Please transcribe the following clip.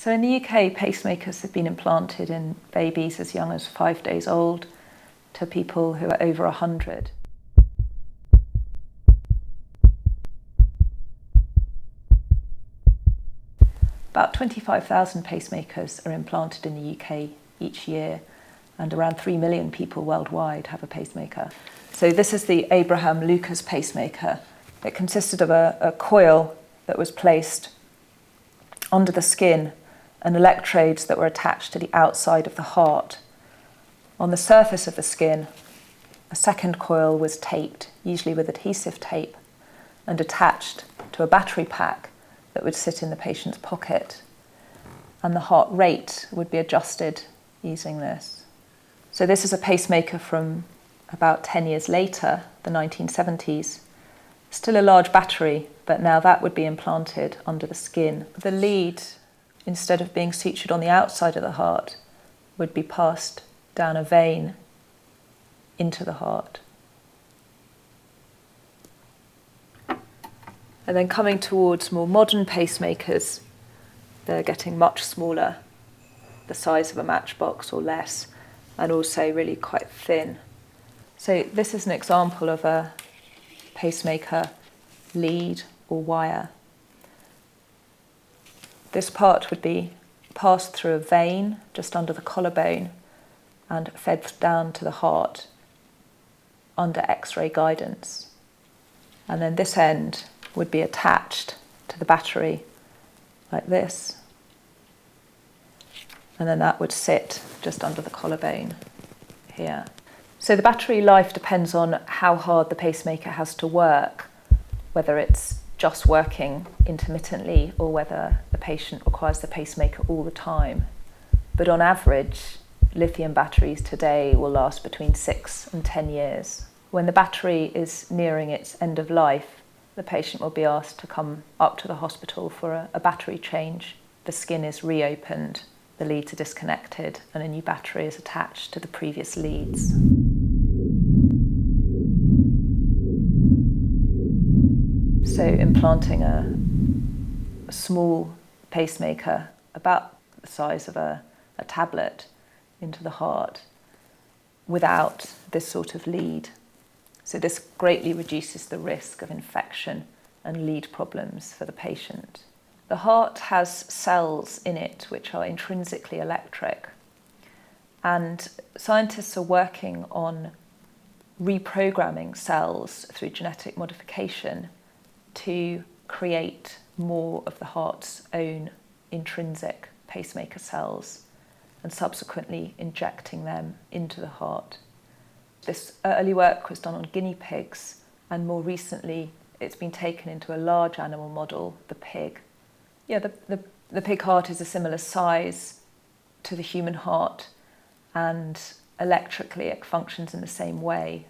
So in the UK, pacemakers have been implanted in babies as young as 5 days old to people who are over 100. About 25,000 pacemakers are implanted in the UK each year, and around 3 million people worldwide have a pacemaker. So this is the Abraham Lucas pacemaker. It consisted of a coil that was placed under the skin and electrodes that were attached to the outside of the heart. On the surface of the skin, a second coil was taped, usually with adhesive tape, and attached to a battery pack that would sit in the patient's pocket. And the heart rate would be adjusted using this. So this is a pacemaker from about 10 years later, the 1970s. Still a large battery, but now that would be implanted under the skin. The lead, instead of being sutured on the outside of the heart, would be passed down a vein into the heart. And then coming towards more modern pacemakers, they're getting much smaller, the size of a matchbox or less, and also really quite thin. So this is an example of a pacemaker lead or wire. This part would be passed through a vein just under the collarbone and fed down to the heart under X-ray guidance. And then this end would be attached to the battery like this. And then that would sit just under the collarbone here. So the battery life depends on how hard the pacemaker has to work, whether it's just working intermittently or whether the patient requires the pacemaker all the time. But on average, lithium batteries today will last between 6 and 10 years. When the battery is nearing its end of life, the patient will be asked to come up to the hospital for a battery change. The skin is reopened, the leads are disconnected, and a new battery is attached to the previous leads. So implanting a small pacemaker, about the size of a tablet, into the heart without this sort of lead. So this greatly reduces the risk of infection and lead problems for the patient. The heart has cells in it which are intrinsically electric, and scientists are working on reprogramming cells through genetic modification to create more of the heart's own intrinsic pacemaker cells and subsequently injecting them into the heart. This early work was done on guinea pigs, and more recently it's been taken into a large animal model, the pig. Yeah, the pig heart is a similar size to the human heart, and electrically it functions in the same way.